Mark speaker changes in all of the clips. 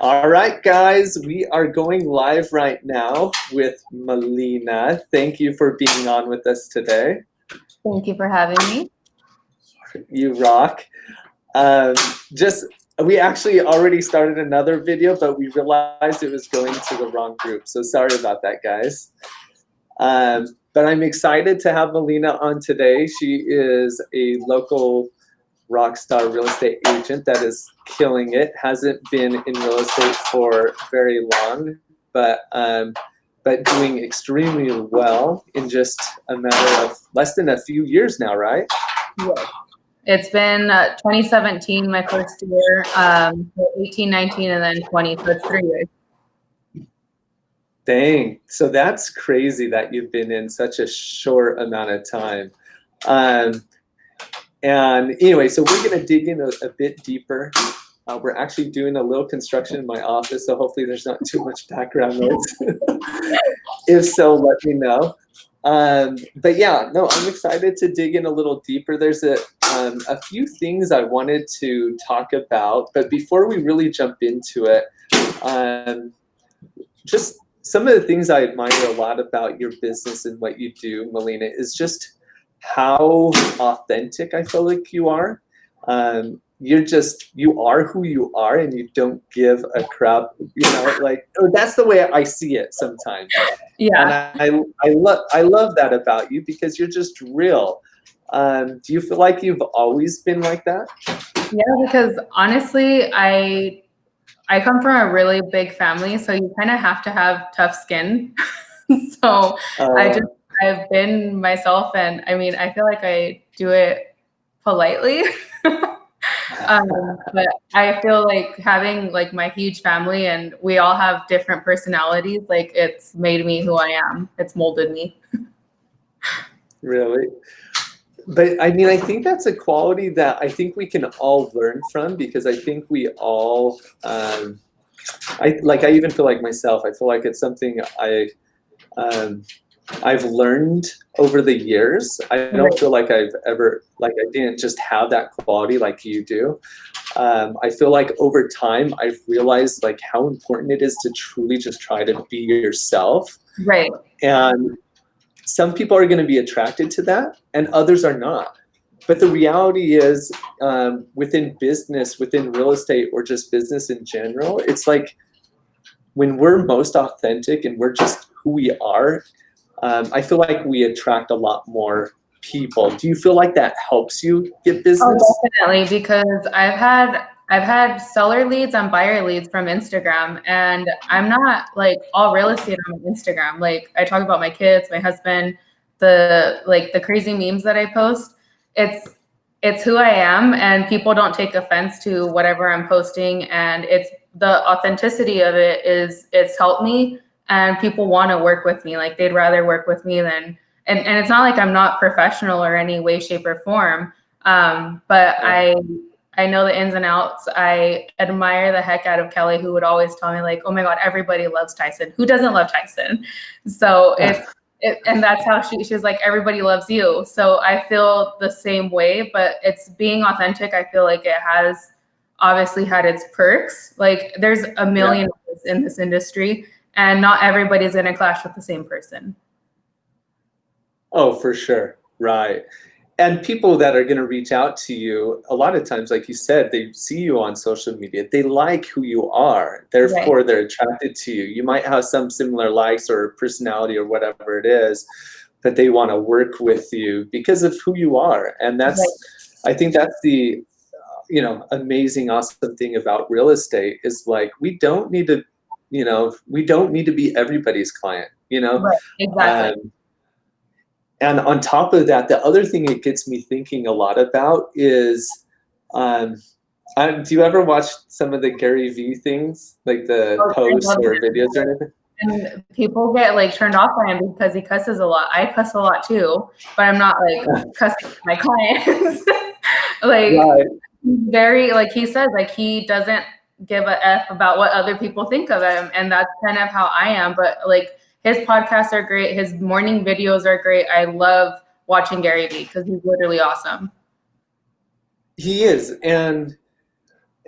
Speaker 1: All right, guys, we are going live right now with Melina. Thank you for being on with us today.
Speaker 2: Thank you for having me.
Speaker 1: You rock. We actually already started another video, but we realized it was going to the wrong group. So sorry about that, guys. But I'm excited to have Melina on today. She is a local rock star real estate agent that is killing it. Hasn't been in real estate for very long, but doing extremely well in just a matter of less than a few years now, right?
Speaker 2: Yes. It's been 2017, my first year, 18, 19, and then 20, so it's 3 years.
Speaker 1: Dang, so that's crazy that you've been in such a short amount of time. And anyway, so we're gonna dig in a bit deeper. We're actually doing a little construction in my office, so hopefully there's not too much background noise. If so, let me know. But yeah, no, I'm excited to dig in a little deeper. There's a few things I wanted to talk about, but before we really jump into it, just some of the things I admire a lot about your business and what you do, Melina, is just how authentic I feel like you are. You are who you are, and you don't give a crap, like, that's the way I see it sometimes.
Speaker 2: Yeah.
Speaker 1: And I love that about you because you're just real. Do you feel like you've always been like that?
Speaker 2: Yeah, because honestly, I come from a really big family, so you kind of have to have tough skin. So I've been myself, and I mean, I feel like I do it politely. But I feel like having like my huge family and we all have different personalities, like it's made me who I am. It's molded me.
Speaker 1: Really? But I mean, I think that's a quality that I think we can all learn from, because I think we all, I even feel like myself, I feel like it's something I've learned over the years. I don't feel like I didn't just have that quality like you do. I feel like over time, I've realized like how important it is to truly just try to be yourself.
Speaker 2: Right.
Speaker 1: And some people are going to be attracted to that and others are not. But the reality is, within business, within real estate, or just business in general, it's like when we're most authentic and we're just who we are, I feel like we attract a lot more people. Do you feel like that helps you get business?
Speaker 2: Oh, definitely, because I've had seller leads and buyer leads from Instagram, and I'm not like all real estate on Instagram. Like I talk about my kids, my husband, the crazy memes that I post. It's who I am, and people don't take offense to whatever I'm posting, and it's the authenticity of it it's helped me, and people want to work with me. Like they'd rather work with me than, and it's not like I'm not professional or any way, shape, or form. But I know the ins and outs. I admire the heck out of Kelly, who would always tell me like, oh my God, everybody loves Tyson. Who doesn't love Tyson? So and that's how she's like, everybody loves you. So I feel the same way, but it's being authentic. I feel like it has obviously had its perks. Like there's a million in this industry, and not everybody's going to clash with the same person.
Speaker 1: Oh, for sure. Right. And people that are going to reach out to you, a lot of times, like you said, they see you on social media. They like who you are. Therefore, they're attracted to you. You might have some similar likes or personality or whatever it is, but they want to work with you because of who you are. And I think that's the, amazing, awesome thing about real estate is like, we don't need to be everybody's client,
Speaker 2: Right. Exactly.
Speaker 1: And on top of that, the other thing it gets me thinking a lot about is, do you ever watch some of the Gary Vee things, like the posts or videos or anything?
Speaker 2: And people get like turned off by him because he cusses a lot. I cuss a lot too, but I'm not like cussing my clients. Very, like he says, like he doesn't give a F about what other people think of him. And that's kind of how I am. But like, his podcasts are great. His morning videos are great. I love watching Gary Vee because he's literally awesome.
Speaker 1: He is. And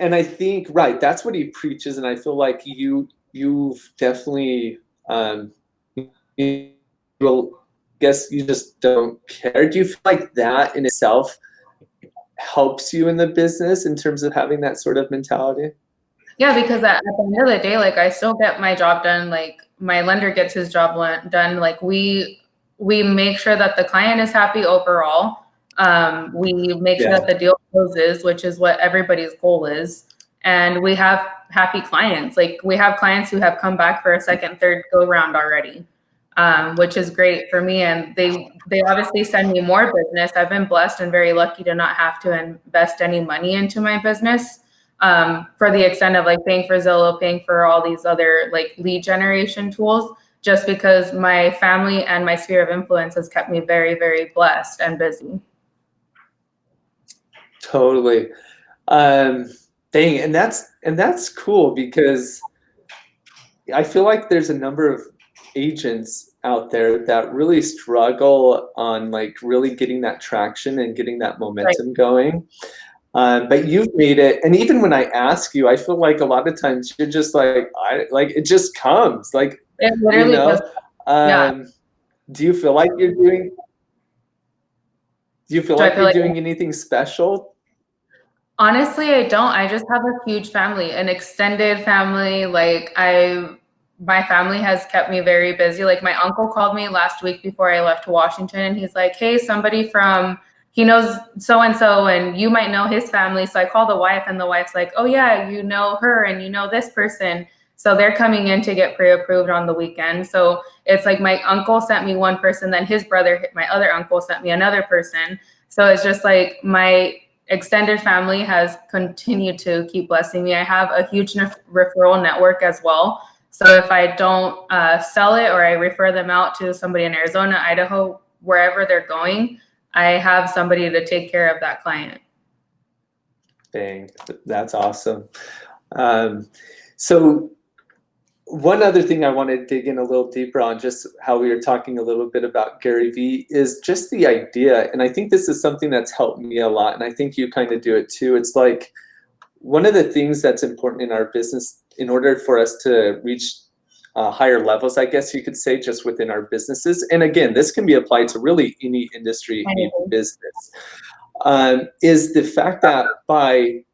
Speaker 1: And I think, right, that's what he preaches. And I feel like you've definitely, you will guess you just don't care. Do you feel like that in itself helps you in the business in terms of having that sort of mentality?
Speaker 2: Yeah, because at the end of the day, like I still get my job done. Like my lender gets his job done. Like we make sure that the client is happy overall. We make sure that the deal closes, which is what everybody's goal is. And we have happy clients. Like we have clients who have come back for a second, third go round already, which is great for me. And they obviously send me more business. I've been blessed and very lucky to not have to invest any money into my business. For the extent of like paying for Zillow, paying for all these other like lead generation tools, just because my family and my sphere of influence has kept me very, very blessed and busy.
Speaker 1: Totally. Dang, and that's cool because I feel like there's a number of agents out there that really struggle on like really getting that traction and getting that momentum going. But you've made it, and even when I ask you, I feel like a lot of times you're just like, it just comes, like,
Speaker 2: it literally does.
Speaker 1: Do you feel like you're doing? Do you feel like you're doing anything special?
Speaker 2: Honestly, I don't. I just have a huge family, an extended family. Like my family has kept me very busy. Like my uncle called me last week before I left to Washington, and he's like, "Hey, somebody from he knows so and you might know his family." So I call the wife, and the wife's like, "Oh yeah, you know her and you know this person." So they're coming in to get pre-approved on the weekend. So it's like my uncle sent me one person, then his brother, my other uncle, sent me another person. So it's just like my extended family has continued to keep blessing me. I have a huge referral network as well. So if I don't sell it or I refer them out to somebody in Arizona, Idaho, wherever they're going, I have somebody to take care of that client.
Speaker 1: Dang, that's awesome. So one other thing I want to dig in a little deeper on, just how we were talking a little bit about Gary Vee, is just the idea. And I think this is something that's helped me a lot. And I think you kind of do it too. It's like one of the things that's important in our business in order for us to reach higher levels, I guess you could say, just within our businesses. And again, this can be applied to really any industry, any business, is the fact that by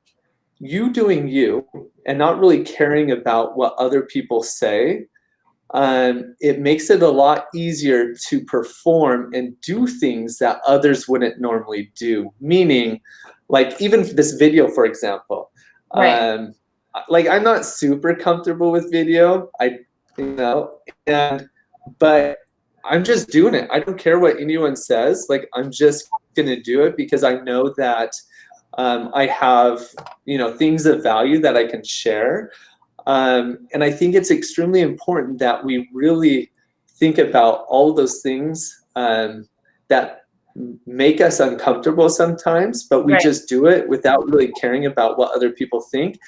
Speaker 1: you doing you and not really caring about what other people say, it makes it a lot easier to perform and do things that others wouldn't normally do. Meaning, like even this video, for example, like I'm not super comfortable with video, but I'm just doing it. I don't care what anyone says. Like I'm just gonna do it because I know that I have, things of value that I can share. And I think it's extremely important that we really think about all those things that make us uncomfortable sometimes, but we just do it without really caring about what other people think.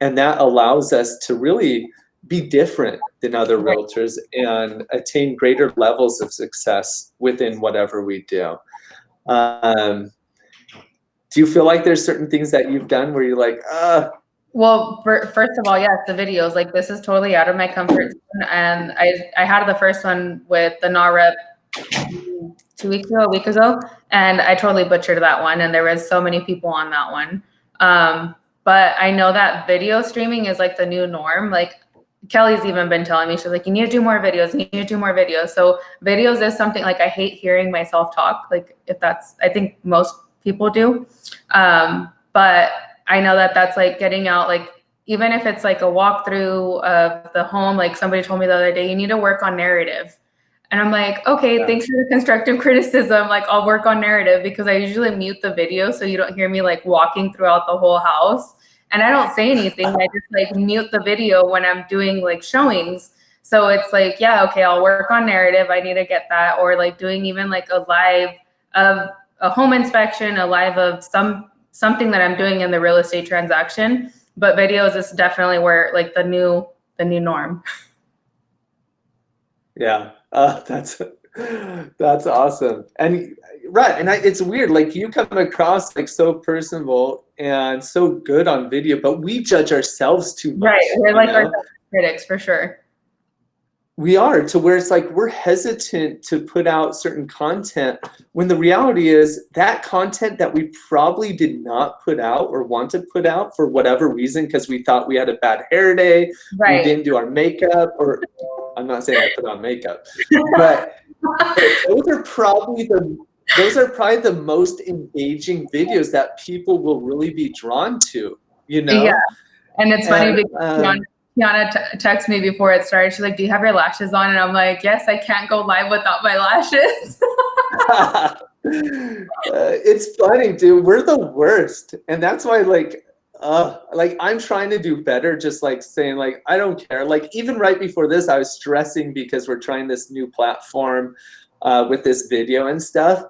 Speaker 1: And that allows us to really be different than other realtors and attain greater levels of success within whatever we do. Do you feel like there's certain things that you've done where you're like,
Speaker 2: Well, first of all, yes, the videos, like this is totally out of my comfort zone. And I had the first one with the NAREP a week ago, and I totally butchered that one. And there was so many people on that one. But I know that video streaming is like the new norm. Like Kelly's even been telling me, she's like, you need to do more videos, you need to do more videos. So videos is something like I hate hearing myself talk. Like I think most people do. But I know that that's like getting out, like even if it's like a walkthrough of the home, like somebody told me the other day, you need to work on narrative. And I'm like, okay, thanks for the constructive criticism. Like I'll work on narrative because I usually mute the video so you don't hear me like walking throughout the whole house. And I don't say anything. I just like mute the video when I'm doing like showings. So it's like, yeah, okay, I'll work on narrative. I need to get that. Or like doing even like a live of a home inspection, a live of something that I'm doing in the real estate transaction. But videos is definitely where like the new norm.
Speaker 1: Yeah, that's That's awesome. And right, and it's weird, like you come across like so personable and so good on video, but we judge ourselves too much.
Speaker 2: Right. We're like our
Speaker 1: know?
Speaker 2: critics for sure.
Speaker 1: We are, to where it's like we're hesitant to put out certain content when the reality is that content that we probably did not put out or want to put out for whatever reason, because we thought we had a bad hair day, we
Speaker 2: Right.
Speaker 1: didn't do our makeup, or I'm not saying I put on makeup, but those are probably the most engaging videos that people will really be drawn to, you know?
Speaker 2: Yeah. And it's funny because
Speaker 1: And,
Speaker 2: Kiana texted me before it started. She's like, "Do you have your lashes on?" And I'm like, "Yes, I can't go live without my lashes."
Speaker 1: it's funny, dude. We're the worst, and that's why, like I'm trying to do better. Just like saying, like, I don't care. Like even right before this, I was stressing because we're trying this new platform with this video and stuff,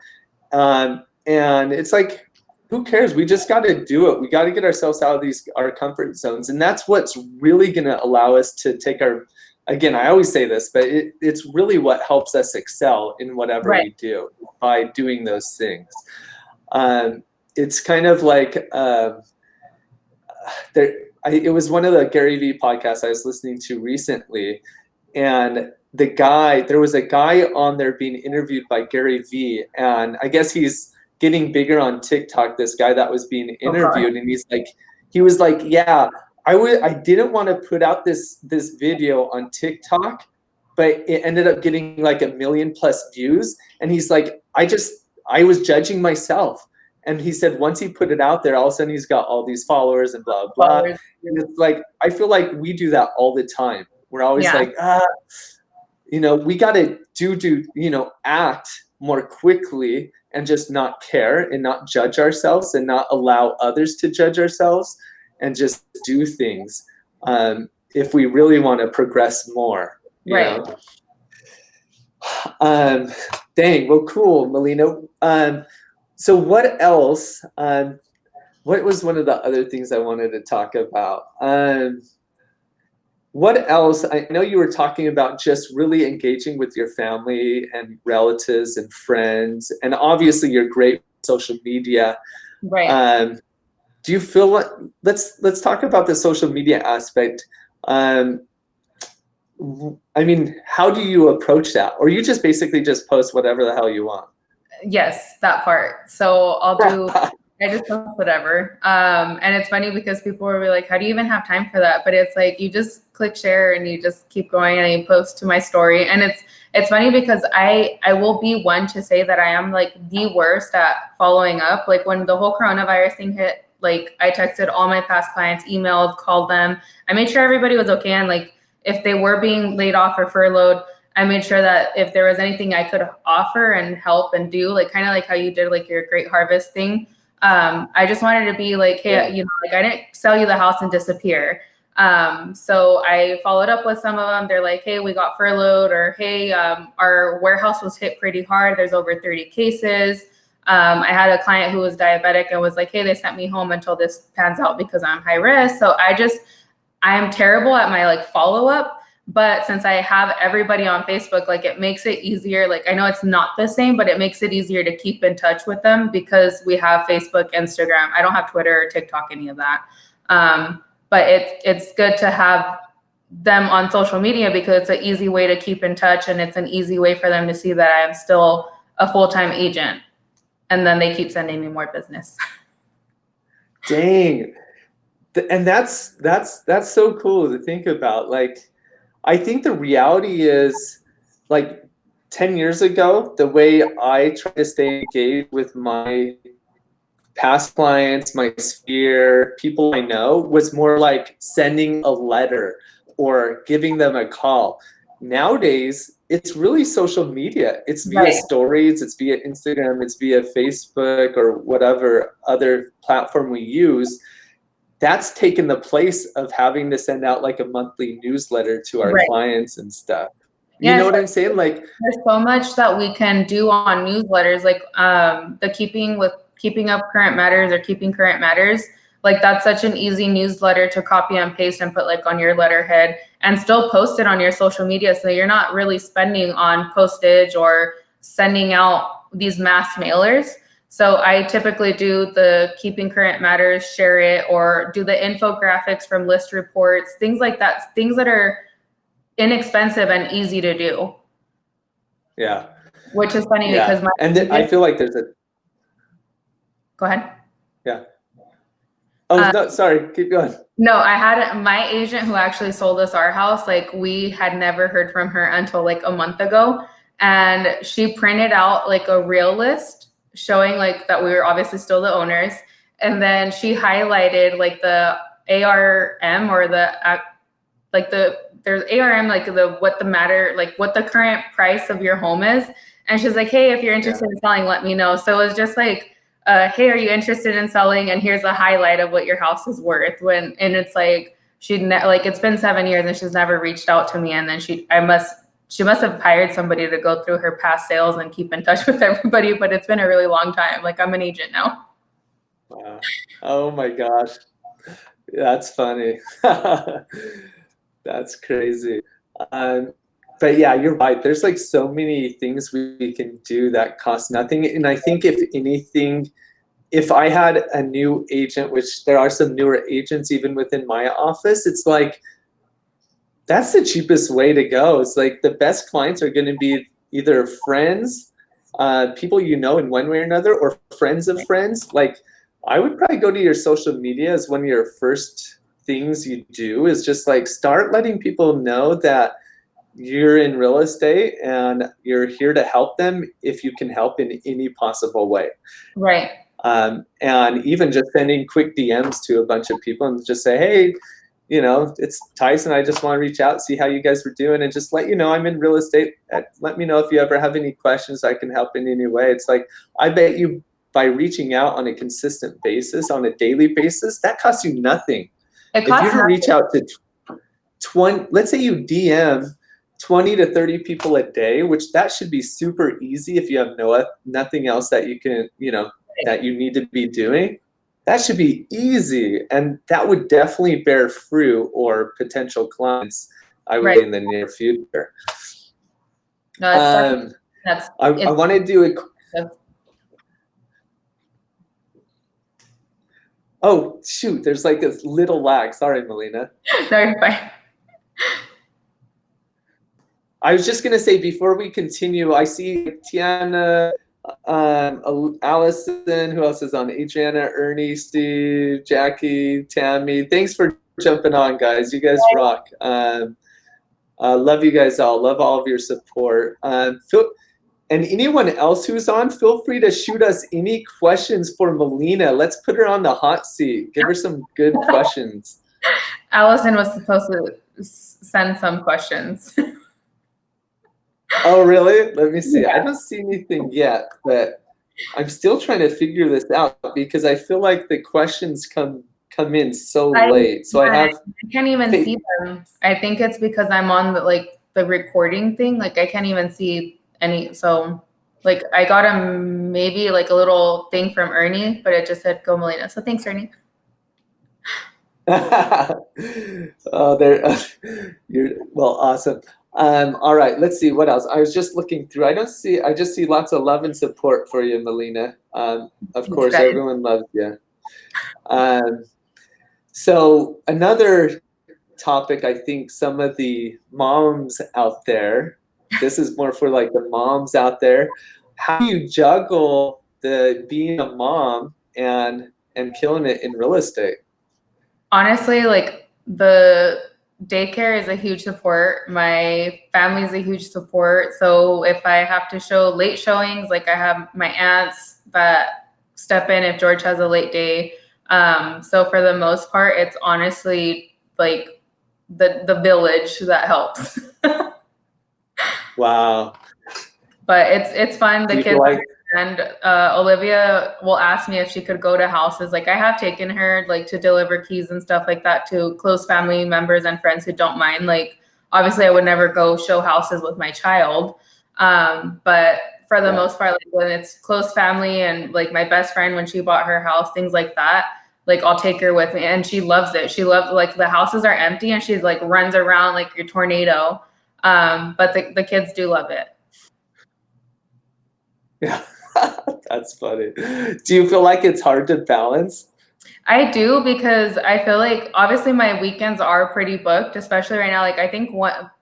Speaker 1: and it's like, who cares? We just got to do it. We got to get ourselves out of our comfort zones, and that's what's really going to allow us to take our. Again, I always say this, but it's really what helps us excel in whatever we do by doing those things. It's kind of like it was one of the Gary Vee podcasts I was listening to recently, and there was a guy on there being interviewed by Gary Vee, and I guess he's getting bigger on TikTok, this guy that was being interviewed, and he was like, yeah, I didn't want to put out this video on TikTok, but it ended up getting like 1 million+ views. And he's like, I was judging myself. And he said once he put it out there, all of a sudden he's got all these followers and blah, blah. And it's like, I feel like we do that all the time. We're always like, we got to act more quickly and just not care and not judge ourselves and not allow others to judge ourselves, and just do things if we really want to progress more. You know? Dang, well, cool, Melina. So what else? What was one of the other things I wanted to talk about? What else? I know you were talking about just really engaging with your family and relatives and friends, and obviously you're great with social media.
Speaker 2: Right.
Speaker 1: Do you feel like, let's talk about the social media aspect. I mean, how do you approach that? Or you just basically just post whatever the hell you want?
Speaker 2: Yes, that part. So I just post whatever. And it's funny because people will be like, how do you even have time for that? But it's like, you just click share and you just keep going, and you post to my story. And it's funny because I will be one to say that I am like the worst at following up. Like when the whole coronavirus thing hit, like I texted all my past clients, emailed, called them. I made sure everybody was okay. And like, if they were being laid off or furloughed, I made sure that if there was anything I could offer and help and do, like kind of like how you did like your Great Harvest thing. I just wanted to be like, hey, like I didn't sell you the house and disappear. So I followed up with some of them. They're like, hey, we got furloughed, or hey, our warehouse was hit pretty hard. There's over 30 cases. I had a client who was diabetic and was like, hey, they sent me home until this pans out because I'm high risk. So I am terrible at my like follow-up, but since I have everybody on Facebook, like it makes it easier. Like I know it's not the same, but it makes it easier to keep in touch with them because we have Facebook, Instagram. I don't have Twitter or TikTok, any of that. But it's good to have them on social media because it's an easy way to keep in touch, and it's an easy way for them to see that I am still a full-time agent. And then they keep sending me more business.
Speaker 1: Dang. And that's so cool to think about. Like, I think the reality is, like 10 years ago, the way I try to stay engaged with my past clients, my sphere, people I know, was more like sending a letter or giving them a call. Nowadays, it's really social media. It's via stories, it's via Instagram, it's via Facebook, or whatever other platform we use. That's taken the place of having to send out like a monthly newsletter to our clients and stuff. You know what I'm saying? Like
Speaker 2: there's so much that we can do on newsletters, like the keeping up current matters or keeping current matters. Like that's such an easy newsletter to copy and paste and put like on your letterhead and still post it on your social media. So you're not really spending on postage or sending out these mass mailers. So I typically do the Keeping Current Matters, share it, or do the infographics from list reports, things like that, things that are inexpensive and easy to do.
Speaker 1: Yeah.
Speaker 2: Which is funny because
Speaker 1: I feel like there's a.
Speaker 2: Go ahead.
Speaker 1: Yeah. Oh, no, sorry. Keep going.
Speaker 2: No, I had my agent who actually sold us our house. Like, we had never heard from her until like a month ago. And she printed out like a real list showing like that we were obviously still the owners. And then she highlighted like the ARM or there's ARM, like what the current price of your home is. And she's like, hey, if you're interested in selling, let me know. So it was just like, hey, are you interested in selling? And here's a highlight of what your house is worth. And it's like, it's been 7 years and she's never reached out to me. And then she must have hired somebody to go through her past sales and keep in touch with everybody. But it's been a really long time. Like, I'm an agent now.
Speaker 1: Wow. Oh my gosh. That's funny. That's crazy. But yeah, you're right. There's like so many things we can do that cost nothing. And I think if anything, if I had a new agent, which there are some newer agents even within my office, it's like, that's the cheapest way to go. It's like the best clients are going to be either friends, people you know in one way or another, or friends of friends. Like, I would probably go to your social media as one of your first things you do, is just like start letting people know that you're in real estate and you're here to help them if you can help in any possible way.
Speaker 2: Right.
Speaker 1: And even just sending quick DMs to a bunch of people and just say, hey, it's Tyson. I just want to reach out, see how you guys were doing, and just let you know I'm in real estate. Let me know if you ever have any questions I can help in any way. It's like, I bet you by reaching out on a consistent basis, on a daily basis, that costs you nothing. If you reach out to 20, let's say you DM 20 to 30 people a day, which that should be super easy if you have nothing else that you can, that you need to be doing. That should be easy, and that would definitely bear fruit or potential clients, I would say, in the near future.
Speaker 2: No,
Speaker 1: I want to do a. Oh shoot! There's like this little lag. Sorry, Melina.
Speaker 2: No, you're fine.
Speaker 1: I was just gonna say before we continue, I see Tiana, Allison, who else is on? Adriana, Ernie, Steve, Jackie, Tammy. Thanks for jumping on, guys. You guys rock. Love you guys all. Love all of your support. And anyone else who's on, feel free to shoot us any questions for Melina. Let's put her on the hot seat. Give her some good questions.
Speaker 2: Allison was supposed to send some questions.
Speaker 1: Oh, really? Let me see. Yeah. I don't see anything yet, but I'm still trying to figure this out because I feel like the questions come in so late. So I
Speaker 2: can't even see them. I think it's because I'm on the recording thing. Like, I can't even see any. So like, I got maybe like a little thing from Ernie, but it just said go Melina. So thanks, Ernie.
Speaker 1: You're well, awesome. All right, let's see what else. I was just looking through. I just see lots of love and support for you, Melina. Of course, everyone loves you. So another topic, I think some of the moms out there, this is more for like the moms out there. How do you juggle being a mom and killing it in real estate?
Speaker 2: Honestly, like, the daycare is a huge support. My family is a huge support. So if I have to show late showings, like I have my aunts that step in if George has a late day. So for the most part, it's honestly like the village that helps.
Speaker 1: Wow.
Speaker 2: But it's fun. The kids and Olivia will ask me if she could go to houses. Like, I have taken her like to deliver keys and stuff like that to close family members and friends who don't mind. Like, obviously I would never go show houses with my child. But for the most part, like when it's close family and like my best friend, when she bought her house, things like that, like I'll take her with me and she loves it. She loves, like, the houses are empty and she's like runs around like your tornado. But the kids do love it.
Speaker 1: Yeah, that's funny. Do you feel like it's hard to balance?
Speaker 2: I do, because I feel like obviously my weekends are pretty booked, especially right now. Like I think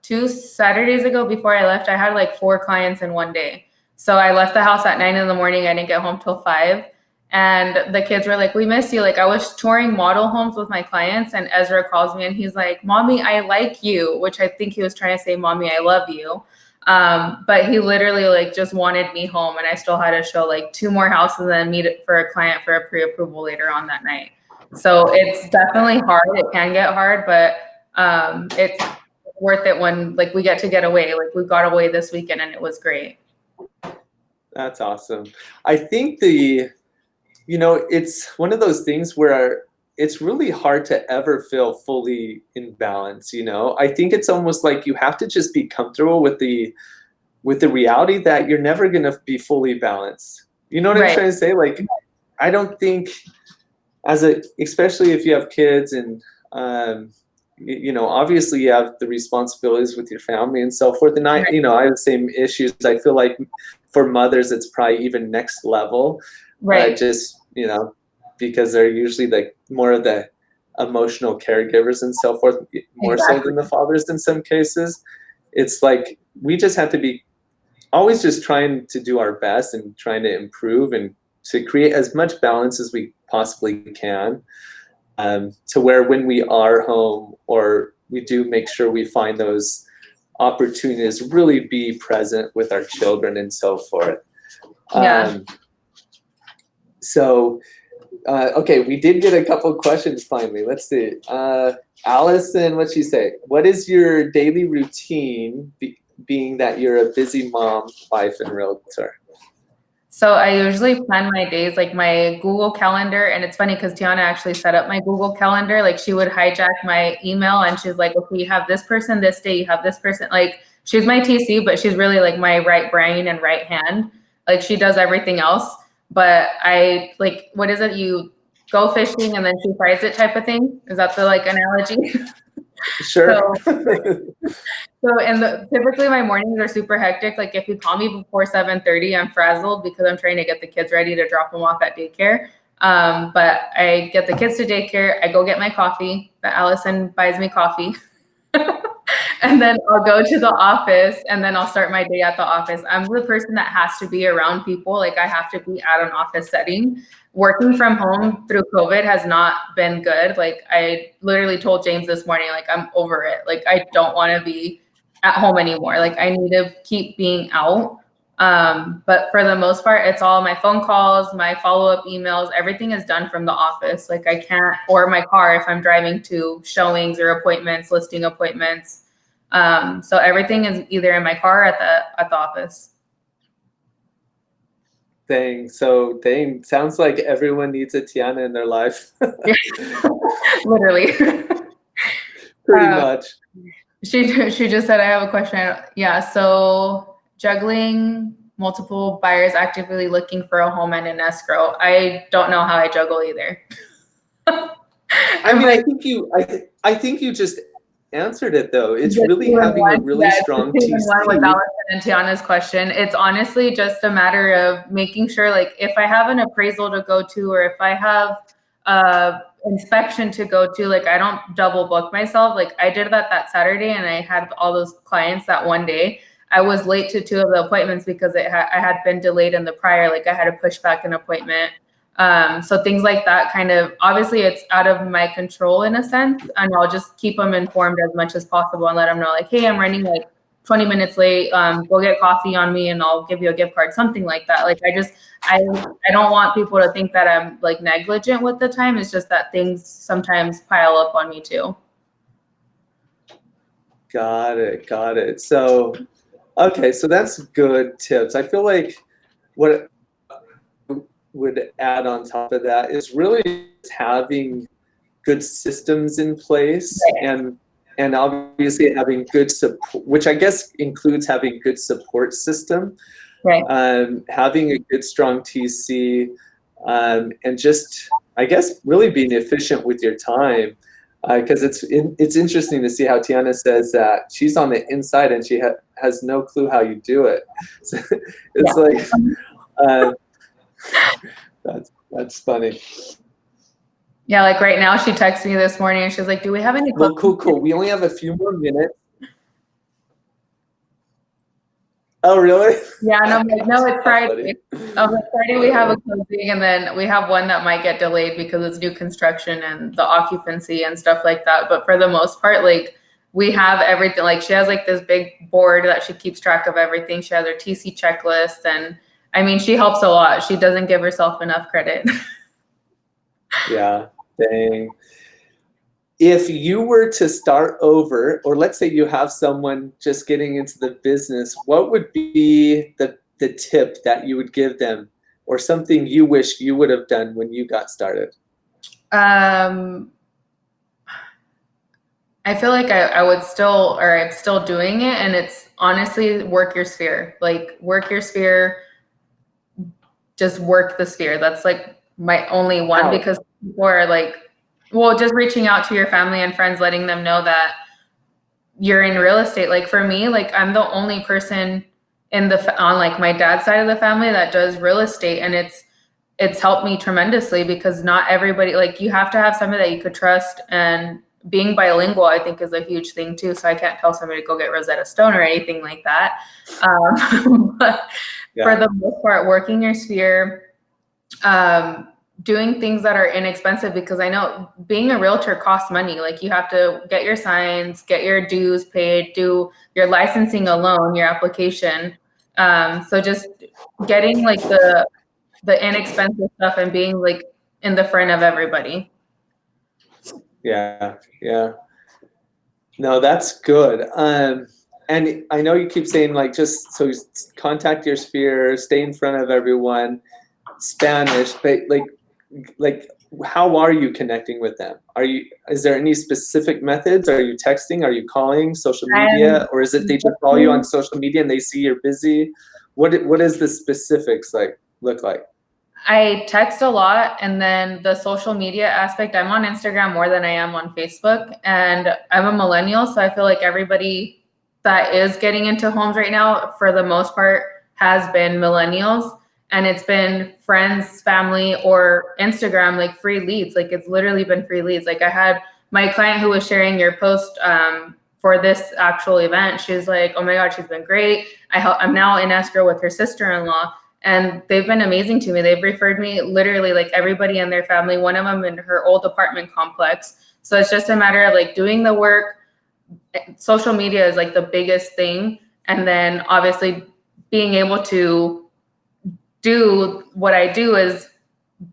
Speaker 2: 2 Saturdays ago before I left, I had like 4 clients in one day. So I left the house at 9 in the morning. I didn't get home till 5. And the kids were like, "We miss you." Like I was touring model homes with my clients, and Ezra calls me and he's like, "Mommy, I like you," which I think he was trying to say, "Mommy, I love you." But he literally like just wanted me home, and I still had to show like 2 more houses and then meet it for a client for a pre-approval later on that night. So it's definitely hard. It can get hard, but it's worth it when like we get to get away. Like we got away this weekend and it was great.
Speaker 1: That's awesome. I think it's one of those things where it's really hard to ever feel fully in balance. I think it's almost like you have to just be comfortable with the reality that you're never going to be fully balanced. You know what I'm trying to say? Like, I don't think especially if you have kids and, obviously you have the responsibilities with your family and so forth. And I have the same issues. I feel like for mothers, it's probably even next level. Just, because they're usually like more of the emotional caregivers and so forth, more so than the fathers in some cases. It's like, we just have to be always just trying to do our best and trying to improve and to create as much balance as we possibly can, to where when we are home, or we do, make sure we find those opportunities, really be present with our children and so forth. Okay, we did get a couple of questions finally. Let's see. Allison, what'd she say? What is your daily routine, being that you're a busy mom, wife, and realtor?
Speaker 2: So I usually plan my days, like my Google Calendar, and it's funny because Tiana actually set up my Google Calendar. Like she would hijack my email and she's like, "Okay, you have this person this day, you have this person." Like she's my TC, but she's really like my right brain and right hand. Like she does everything else. But I like, what is it? You go fishing and then she fries it type of thing. Is that the like analogy?
Speaker 1: Sure.
Speaker 2: Typically my mornings are super hectic. Like if you call me before 7:30, I'm frazzled because I'm trying to get the kids ready to drop them off at daycare. But I get the kids to daycare. I go get my coffee. Allison buys me coffee. And then I'll go to the office and then I'll start my day at the office. I'm the person that has to be around people. Like I have to be at an office setting. Working from home through COVID has not been good. Like I literally told James this morning, like I'm over it. Like I don't want to be at home anymore. Like I need to keep being out. But for the most part, it's all my phone calls, my follow-up emails, everything is done from the office. Like I can't, or my car if I'm driving to showings or appointments, listing appointments. So everything is either in my car or at the office.
Speaker 1: Dang. Sounds like everyone needs a Tiana in their life.
Speaker 2: Literally.
Speaker 1: Pretty much.
Speaker 2: She just said, I have a question. Yeah. So juggling multiple buyers actively looking for a home and an escrow. I don't know how I juggle either.
Speaker 1: I mean, I think you just answered it though. It's really having a really strong TC.
Speaker 2: With Allison and Tiana's question, it's honestly just a matter of making sure, like, if I have an appraisal to go to, or if I have inspection to go to, like, I don't double book myself. Like I did that Saturday, and I had all those clients that one day. I was late to 2 of the appointments because I had been delayed in the prior. Like I had to push back an appointment. So things like that, kind of, obviously it's out of my control in a sense, and I'll just keep them informed as much as possible and let them know, like, hey, I'm running like 20 minutes late. Go get coffee on me and I'll give you a gift card, something like that. Like I don't want people to think that I'm like negligent with the time. It's just that things sometimes pile up on me too.
Speaker 1: Got it. So, okay, so that's good tips. I feel like what would add on top of that is really having good systems in place, and obviously having good support, which I guess includes having good support system, having a good strong TC, and just, I guess, really being efficient with your time, because it's interesting to see how Tiana says that she's on the inside and she has no clue how you do it. So it's like, uh, that's funny.
Speaker 2: Yeah, like right now she texted me this morning and she's like, do we have any
Speaker 1: Well, cool. We only have a few more minutes. Oh, really?
Speaker 2: Yeah, and I'm like, no, it's Friday. I'm like, Friday we have a closing, and then we have one that might get delayed because it's new construction and the occupancy and stuff like that. But for the most part, like we have everything. Like she has like this big board that she keeps track of everything. She has her TC checklist, and I mean, she helps a lot. She doesn't give herself enough credit.
Speaker 1: Yeah, dang. If you were to start over, or let's say you have someone just getting into the business, what would be the tip that you would give them, or something you wish you would have done when you got started?
Speaker 2: I feel like I would still, or I'm still doing it, and it's honestly work your sphere. Like work your sphere, just work the sphere. That's like my only one, because people are like, well, just reaching out to your family and friends, letting them know that you're in real estate. Like for me, like I'm the only person on like my dad's side of the family that does real estate, and it's helped me tremendously because not everybody, like you have to have somebody that you could trust, and being bilingual I think is a huge thing too. So I can't tell somebody to go get Rosetta Stone or anything like that. But for the most part, working your sphere, doing things that are inexpensive, because I know being a realtor costs money. Like you have to get your signs, get your dues paid, do your licensing alone, your application. So just getting like the inexpensive stuff and being like in the front of everybody.
Speaker 1: Yeah. No, that's good. And I know you keep saying like just so contact your sphere, stay in front of everyone, Spanish, but like how are you connecting with them? Is there any specific methods? Are you texting? Are you calling, social media? Or is it they just call you on social media and they see you're busy? What is the specifics look like?
Speaker 2: I text a lot, and then the social media aspect, I'm on Instagram more than I am on Facebook, and I'm a millennial, so I feel like everybody that is getting into homes right now, for the most part, has been millennials, and it's been friends, family, or Instagram, like free leads. Like it's literally been free leads. Like I had my client who was sharing your post for this actual event. She was like, oh my God, she's been great. I'm now in escrow with her sister-in-law. And they've been amazing to me. They've referred me literally like everybody in their family, one of them in her old apartment complex. So it's just a matter of like doing the work. Social media is like the biggest thing. And then obviously being able to do what I do is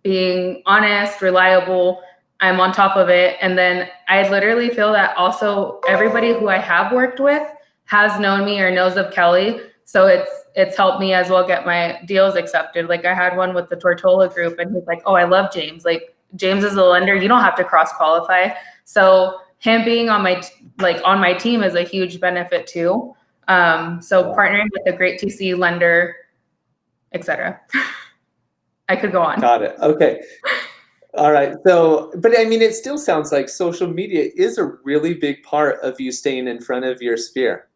Speaker 2: being honest, reliable. I'm on top of it. And then I literally feel that also everybody who I have worked with has known me or knows of Kelly. So it's helped me as well get my deals accepted. Like I had one with the Tortola group, and he's like, oh, I love James. Like James is a lender. You don't have to cross qualify. So him being on my team is a huge benefit too. So partnering with a great TC lender, etc. I could go on.
Speaker 1: Got it. Okay. All right. So, but I mean, it still sounds like social media is a really big part of you staying in front of your sphere.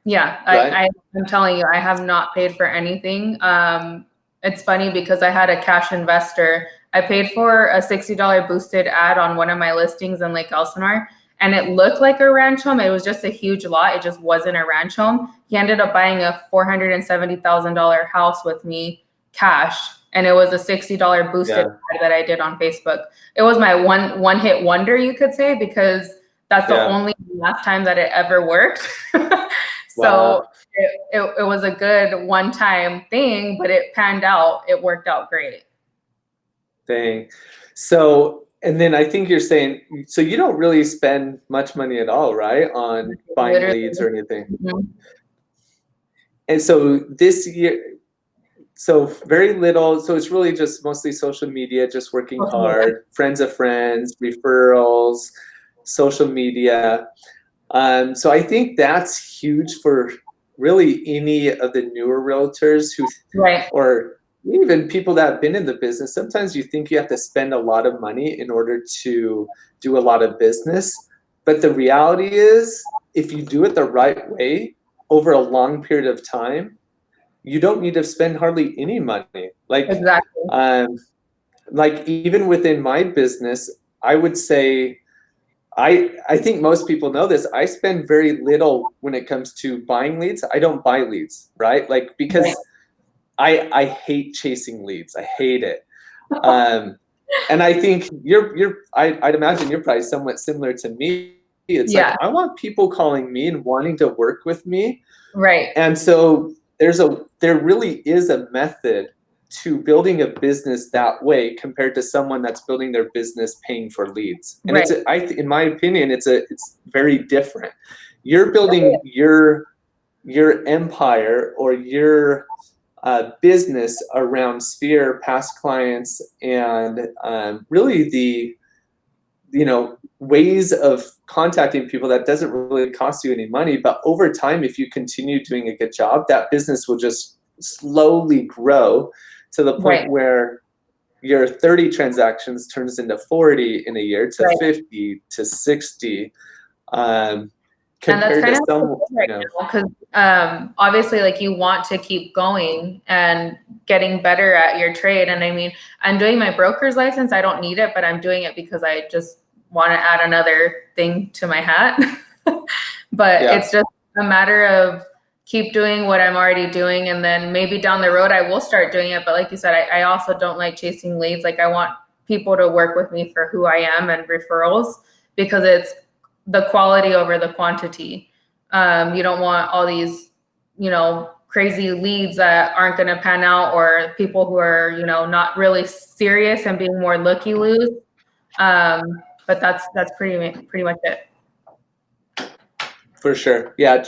Speaker 2: Yeah, right? I'm telling you, I have not paid for anything. It's funny because I had a cash investor. I paid for a $60 boosted ad on one of my listings in Lake Elsinore, and it looked like a ranch home. It was just a huge lot. It just wasn't a ranch home. He ended up buying a $470,000 house with me cash, and it was a $60 boosted ad that I did on Facebook. It was my one hit wonder, you could say, because that's the only last time that it ever worked. So it was a good one-time thing, but it panned out. It worked out great.
Speaker 1: Dang. So, and then I think you're saying, so you don't really spend much money at all, right? On buying leads or anything. Mm-hmm. And so this year, so very little. So it's really just mostly social media, just working hard, friends of friends, referrals, social media. So I think that's huge for really any of the newer realtors who, or even people that have been in the business. Sometimes you think you have to spend a lot of money in order to do a lot of business. But the reality is, if you do it the right way over a long period of time, you don't need to spend hardly any money.
Speaker 2: Exactly.
Speaker 1: Like even within my business, I would say, I think most people know this. I spend very little when it comes to buying leads. I don't buy leads, right? Like, because I hate chasing leads. I hate it. And I think I'd imagine you're probably somewhat similar to me. It's like, I want people calling me and wanting to work with me.
Speaker 2: Right.
Speaker 1: And so there really is a method to building a business that way compared to someone that's building their business paying for leads. And in my opinion, it's very different. You're building your empire or your business around Sphere, past clients, and really the ways of contacting people that doesn't really cost you any money. But over time, if you continue doing a good job, that business will just slowly grow to the point where your 30 transactions turns into 40 in a year, to 50 to 60.
Speaker 2: And that's kind of because obviously, like, you want to keep going and getting better at your trade. And I mean, I'm doing my broker's license. I don't need it, but I'm doing it because I just want to add another thing to my hat. But it's just a matter of keep doing what I'm already doing, and then maybe down the road I will start doing it. But like you said, I also don't like chasing leads. Like, I want people to work with me for who I am and referrals, because it's the quality over the quantity. You don't want all these, crazy leads that aren't going to pan out, or people who are, not really serious and being more looky-loos. But that's pretty much it.
Speaker 1: For sure. Yeah.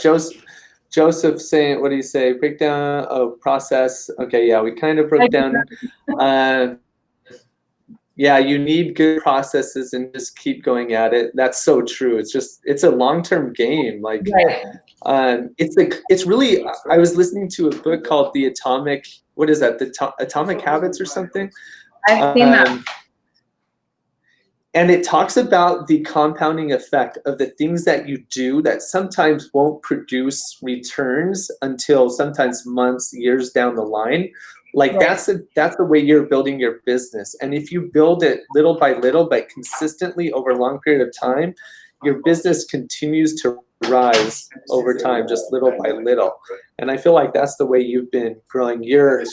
Speaker 1: Joseph saying, what do you say? Breakdown of process. Okay. Yeah. We kind of broke down. Yeah, you need good processes and just keep going at it. That's so true. It's a long-term game. Like, it's really, I was listening to a book called The Atomic Habits or something.
Speaker 2: I've seen that.
Speaker 1: And it talks about the compounding effect of the things that you do that sometimes won't produce returns until sometimes months, years down the line. Like, that's the way you're building your business. And if you build it little by little, but consistently over a long period of time, your business continues to rise over time, just little by little. And I feel like that's the way you've been growing your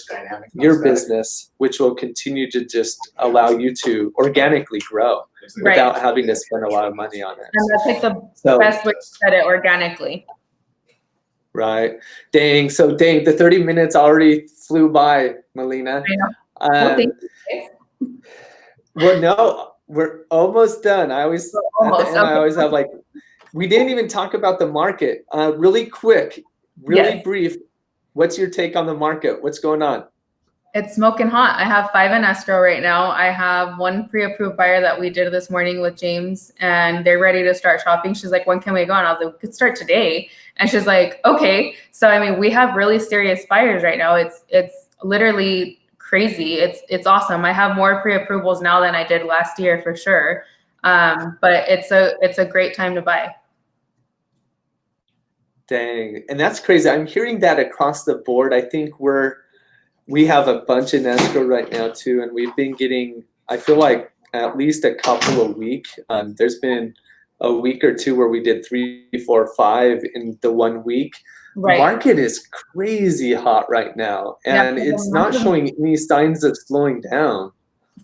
Speaker 1: business, which will continue to just allow you to organically grow without having to spend a lot of money on it.
Speaker 2: And that's like the best way to set it, organically.
Speaker 1: Right. Dang. So the 30 minutes already flew by, Melina.
Speaker 2: I know.
Speaker 1: Well, no, we're almost done. I always have, like, we didn't even talk about the market. Really quick, brief. What's your take on the market? What's going on?
Speaker 2: It's smoking hot. I have 5 in escrow right now. I have 1 pre-approved buyer that we did this morning with James, and they're ready to start shopping. She's like, when can we go? And I was like, we could start today. And she's like, okay. So, I mean, we have really serious buyers right now. It's literally crazy. It's awesome. I have more pre-approvals now than I did last year, for sure. But it's a great time to buy.
Speaker 1: Dang. And that's crazy. I'm hearing that across the board. I think we have a bunch in escrow right now too, and we've been getting, I feel like, at least a couple a week. There's been a week or two where we did 3, 4, 5 in the 1 week. The market is crazy hot right now, and it's not showing any signs of slowing down.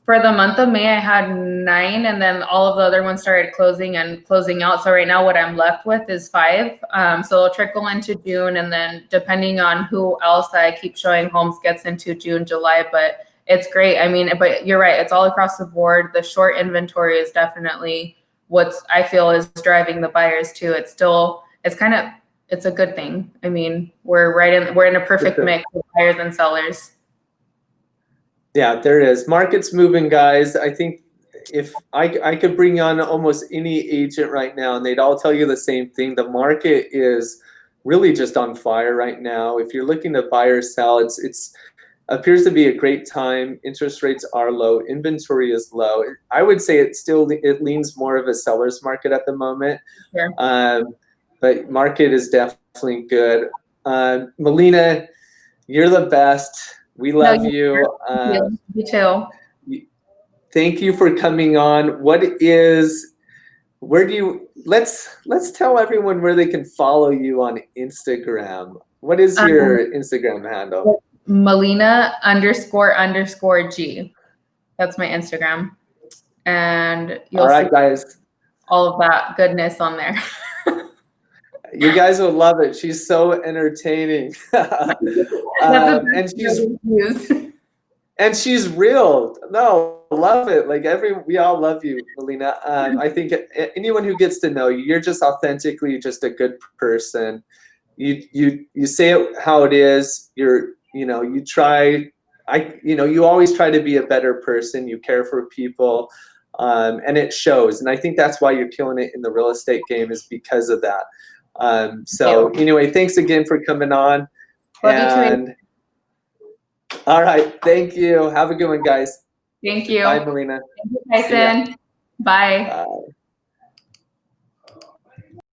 Speaker 2: For the month of May, I had 9, and then all of the other ones started closing out. So right now what I'm left with is 5. So it'll trickle into June, and then depending on who else I keep showing homes gets into June, July. But it's great. I mean, but you're right. It's all across the board. The short inventory is definitely what I feel is driving the buyers too. It's a good thing. I mean, we're in a perfect mix of buyers and sellers.
Speaker 1: Yeah, there is. Market's moving, guys. I think if I could bring on almost any agent right now, and they'd all tell you the same thing. The market is really just on fire right now. If you're looking to buy or sell, it's appears to be a great time. Interest rates are low. Inventory is low. I would say it leans more of a seller's market at the moment. Sure. But market is definitely good. Melina, You're the best. We love you.
Speaker 2: You too.
Speaker 1: Thank you for coming on. Let's tell everyone where they can follow you on Instagram. What is your Instagram handle?
Speaker 2: Melina__G. That's my Instagram. And you'll see
Speaker 1: guys.
Speaker 2: all of that goodness on there.
Speaker 1: You guys will love it. She's so entertaining. And she's real. No, love it. Like we all love you, Melina. I think anyone who gets to know you, you're just authentically just a good person. You say it how it is. You always try to be a better person. You care for people, and it shows. And I think that's why you're killing it in the real estate game, is because of that. Anyway, thanks again for coming on.
Speaker 2: Love you too.
Speaker 1: All right. Thank you. Have a good one, guys.
Speaker 2: Thank you.
Speaker 1: Bye, Melina.
Speaker 2: Thank you, Tyson. Bye.
Speaker 1: Bye.